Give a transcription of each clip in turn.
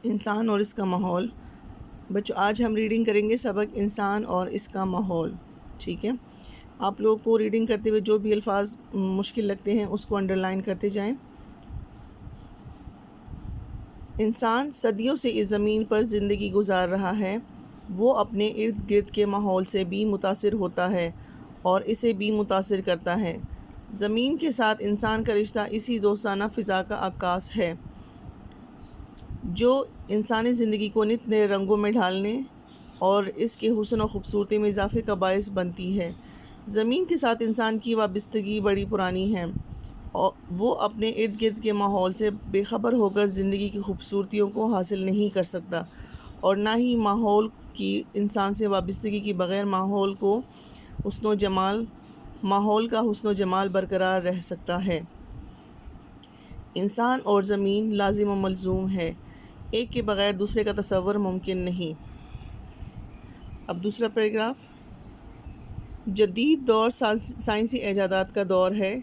انسان اور اس کا ماحول۔ بچوں آج ہم ریڈنگ کریں گے سبق انسان اور اس کا ماحول، ٹھیک ہے؟ آپ لوگوں کو ریڈنگ کرتے ہوئے جو بھی الفاظ مشکل لگتے ہیں اس کو انڈر لائن کرتے جائیں۔ انسان صدیوں سے اس زمین پر زندگی گزار رہا ہے، وہ اپنے ارد گرد کے ماحول سے بھی متاثر ہوتا ہے اور اسے بھی متاثر کرتا ہے۔ زمین کے ساتھ انسان کا رشتہ اسی دوستانہ فضا کا عکاس ہے جو انسانی زندگی کو نت نئے رنگوں میں ڈھالنے اور اس کے حسن و خوبصورتی میں اضافے کا باعث بنتی ہے۔ زمین کے ساتھ انسان کی وابستگی بڑی پرانی ہے اور وہ اپنے ارد گرد کے ماحول سے بے خبر ہو کر زندگی کی خوبصورتیوں کو حاصل نہیں کر سکتا، اور نہ ہی ماحول کی انسان سے وابستگی کے بغیر ماحول کا حسن و جمال برقرار رہ سکتا ہے۔ انسان اور زمین لازم و ملزوم ہے، ایک کے بغیر دوسرے کا تصور ممکن نہیں۔ اب دوسرا پیراگراف۔ جدید دور سائنسی ایجادات کا دور ہے۔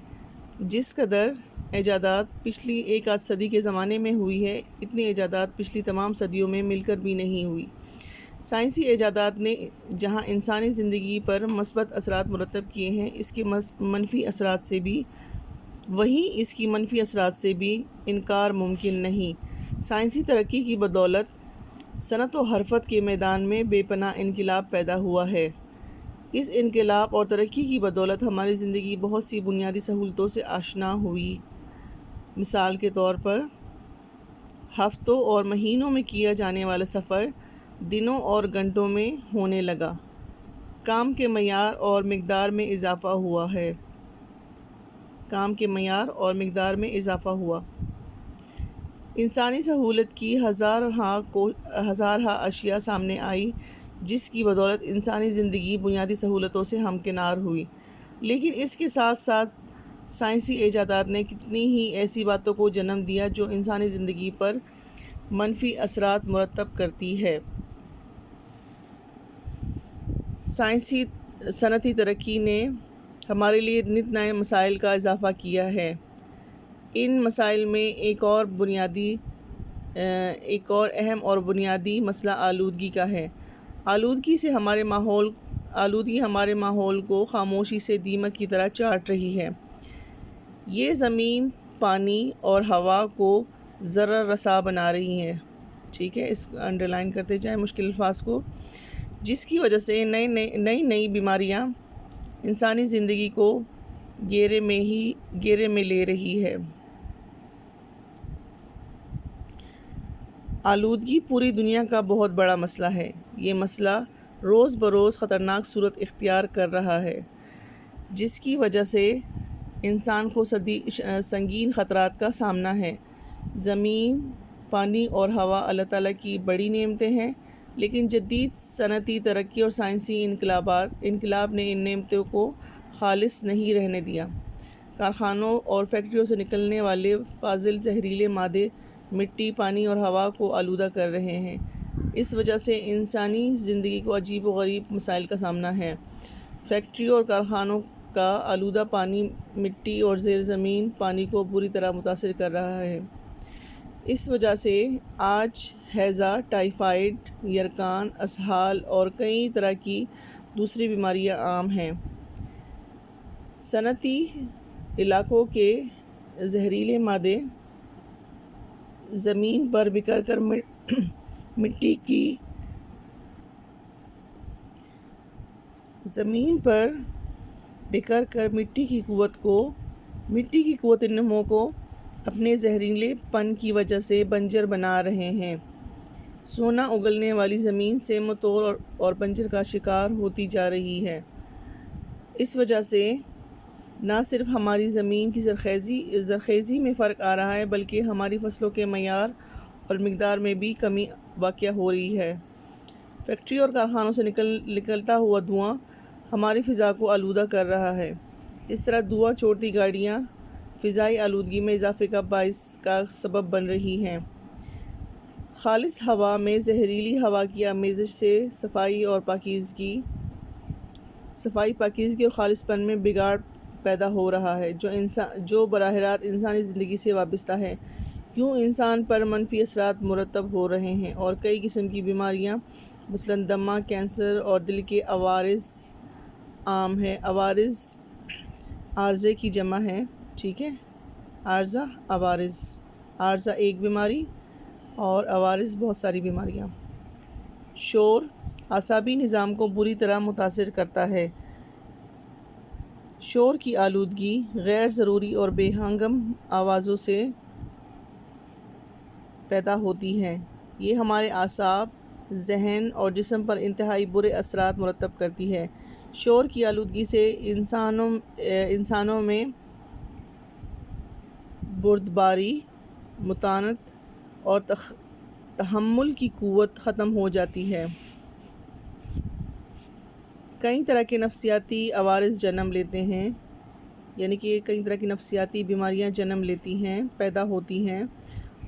جس قدر ایجادات پچھلی ایک آدھ صدی کے زمانے میں ہوئی ہے، اتنی ایجادات پچھلی تمام صدیوں میں مل کر بھی نہیں ہوئی۔ سائنسی ایجادات نے جہاں انسانی زندگی پر مثبت اثرات مرتب کیے ہیں، اس کی منفی اثرات سے بھی انکار ممکن نہیں۔ سائنسی ترقی کی بدولت صنعت و حرفت کے میدان میں بے پناہ انقلاب پیدا ہوا ہے۔ اس انقلاب اور ترقی کی بدولت ہماری زندگی بہت سی بنیادی سہولتوں سے آشنا ہوئی۔ مثال کے طور پر ہفتوں اور مہینوں میں کیا جانے والا سفر دنوں اور گھنٹوں میں ہونے لگا۔ کام کے معیار اور مقدار میں اضافہ ہوا۔ انسانی سہولت کی ہزارہا اشیاء سامنے آئی جس کی بدولت انسانی زندگی بنیادی سہولتوں سے ہمکنار ہوئی۔ لیکن اس کے ساتھ ساتھ سائنسی ایجادات نے کتنی ہی ایسی باتوں کو جنم دیا جو انسانی زندگی پر منفی اثرات مرتب کرتی ہے۔ صنعتی ترقی نے ہمارے لیے نت نئے مسائل کا اضافہ کیا ہے۔ ان مسائل میں ایک اور اہم اور بنیادی مسئلہ آلودگی کا ہے۔ آلودگی ہمارے ماحول کو خاموشی سے دیمک کی طرح چاٹ رہی ہے۔ یہ زمین، پانی اور ہوا کو ضرر رساں بنا رہی ہے، ٹھیک ہے؟ اس کو انڈر لائن کرتے جائیں مشکل الفاظ کو، جس کی وجہ سے نئی بیماریاں انسانی زندگی کو گھیرے میں لے رہی ہے۔ آلودگی پوری دنیا کا بہت بڑا مسئلہ ہے۔ یہ مسئلہ روز بروز خطرناک صورت اختیار کر رہا ہے، جس کی وجہ سے انسان کو سنگین خطرات کا سامنا ہے۔ زمین، پانی اور ہوا اللہ تعالیٰ کی بڑی نعمتیں ہیں، لیکن جدید صنعتی ترقی اور سائنسی انقلاب نے ان نعمتوں کو خالص نہیں رہنے دیا۔ کارخانوں اور فیکٹریوں سے نکلنے والے فاضل زہریلے مادے مٹی، پانی اور ہوا کو آلودہ کر رہے ہیں۔ اس وجہ سے انسانی زندگی کو عجیب و غریب مسائل کا سامنا ہے۔ فیکٹریوں اور کارخانوں کا آلودہ پانی مٹی اور زیر زمین پانی کو بری طرح متاثر کر رہا ہے۔ اس وجہ سے آج ہیضہ، ٹائیفائڈ، یرقان، اسہال اور کئی طرح کی دوسری بیماریاں عام ہیں۔ صنعتی علاقوں کے زہریلے مادے زمین پر بکھر کر مٹی کی قوت نمو کو اپنے زہریلے پن کی وجہ سے بنجر بنا رہے ہیں۔ سونا اگلنے والی زمین سیم طور اور بنجر کا شکار ہوتی جا رہی ہے۔ اس وجہ سے نہ صرف ہماری زمین کی زرخیزی میں فرق آ رہا ہے، بلکہ ہماری فصلوں کے معیار اور مقدار میں بھی کمی واقع ہو رہی ہے۔ فیکٹری اور کارخانوں سے نکلتا ہوا دھواں ہماری فضا کو آلودہ کر رہا ہے۔ اس طرح دھواں چھوڑتی گاڑیاں فضائی آلودگی میں اضافے کا سبب بن رہی ہیں۔ خالص ہوا میں زہریلی ہوا کی آمیزش سے صفائی پاکیزگی اور خالص پن میں بگاڑ پیدا ہو رہا ہے، جو براہ راست انسانی زندگی سے وابستہ ہے۔ یوں انسان پر منفی اثرات مرتب ہو رہے ہیں اور کئی قسم کی بیماریاں مثلاً دمہ، کینسر اور دل کے عوارض عام ہے۔ عوارض عارضے کی جمع ہے، ٹھیک ہے، عارضہ، عوارض، عارضہ ایک بیماری اور عوارض بہت ساری بیماریاں۔ شور اعصابی نظام کو بری طرح متاثر کرتا ہے۔ شور کی آلودگی غیر ضروری اور بے ہنگم آوازوں سے پیدا ہوتی ہے۔ یہ ہمارے اعصاب، ذہن اور جسم پر انتہائی برے اثرات مرتب کرتی ہے۔ شور کی آلودگی سے انسانوں میں بردباری، متانت اور تحمل کی قوت ختم ہو جاتی ہے۔ کئی طرح کے نفسیاتی عوارض جنم لیتے ہیں، یعنی کہ کئی طرح کی نفسیاتی بیماریاں جنم لیتی ہیں، پیدا ہوتی ہیں۔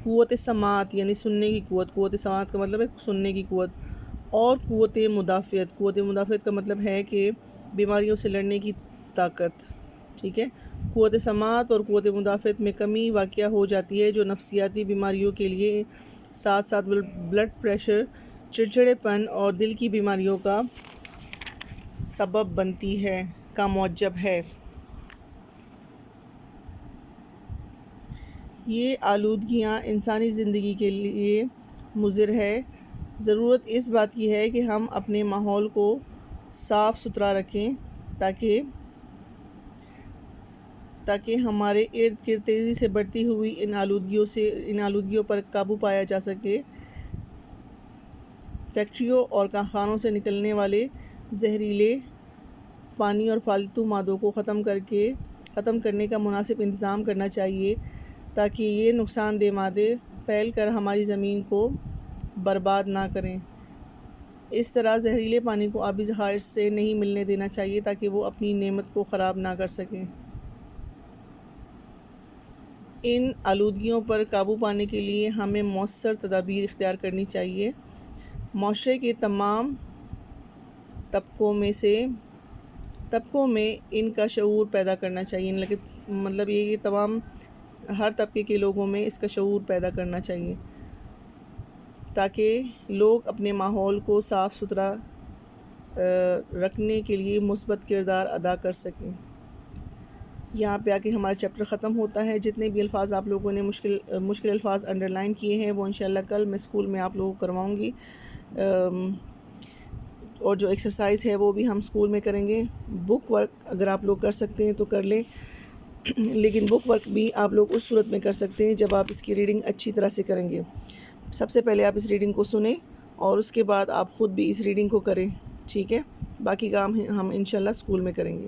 قوت سماعت یعنی سننے کی قوت، قوت سماعت کا مطلب ہے سننے کی قوت، اور قوت مدافعت، قوت مدافعت کا مطلب ہے کہ بیماریوں سے لڑنے کی طاقت، ٹھیک ہے۔ قوت سماعت اور قوت مدافعت میں کمی واقع ہو جاتی ہے جو نفسیاتی بیماریوں کے لیے ساتھ ساتھ بلڈ پریشر، چڑچڑے پن اور دل کی بیماریوں کا سبب بنتی ہے، کا موجب ہے۔ یہ آلودگیاں انسانی زندگی کے لیے مضر ہے۔ ضرورت اس بات کی ہے کہ ہم اپنے ماحول کو صاف ستھرا رکھیں تاکہ ہمارے ارد گرد تیزی سے بڑھتی ہوئی ان آلودگیوں پر قابو پایا جا سکے۔ فیکٹریوں اور کارخانوں سے نکلنے والے زہریلے پانی اور فالتو مادوں کو ختم کرنے کا مناسب انتظام کرنا چاہیے تاکہ یہ نقصان دہ مادے پھیل کر ہماری زمین کو برباد نہ کریں۔ اس طرح زہریلے پانی کو آبی ذخائر سے نہیں ملنے دینا چاہیے تاکہ وہ اپنی نعمت کو خراب نہ کر سکیں۔ ان آلودگیوں پر قابو پانے کے لیے ہمیں مؤثر تدابیر اختیار کرنی چاہیے۔ معاشرے کے تمام طبقوں میں ان کا شعور پیدا کرنا چاہیے، مطلب یہ کہ ہر طبقے کے لوگوں میں اس کا شعور پیدا کرنا چاہیے تاکہ لوگ اپنے ماحول کو صاف ستھرا رکھنے کے لیے مثبت کردار ادا کر سکیں۔ یہاں پہ آ کے ہمارا چیپٹر ختم ہوتا ہے۔ جتنے بھی الفاظ آپ لوگوں نے مشکل الفاظ انڈر لائن کیے ہیں وہ انشاءاللہ کل میں اسکول میں آپ لوگوں کو کرواؤں گی، اور جو ایکسرسائز ہے وہ بھی ہم اسکول میں کریں گے۔ بک ورک اگر آپ لوگ کر سکتے ہیں تو کر لیں، لیکن بک ورک بھی آپ لوگ اس صورت میں کر سکتے ہیں جب آپ اس کی ریڈنگ اچھی طرح سے کریں گے۔ سب سے پہلے آپ اس ریڈنگ کو سنیں اور اس کے بعد آپ خود بھی اس ریڈنگ کو کریں، ٹھیک ہے۔ باقی کام ہم انشاءاللہ اسکول میں کریں گے۔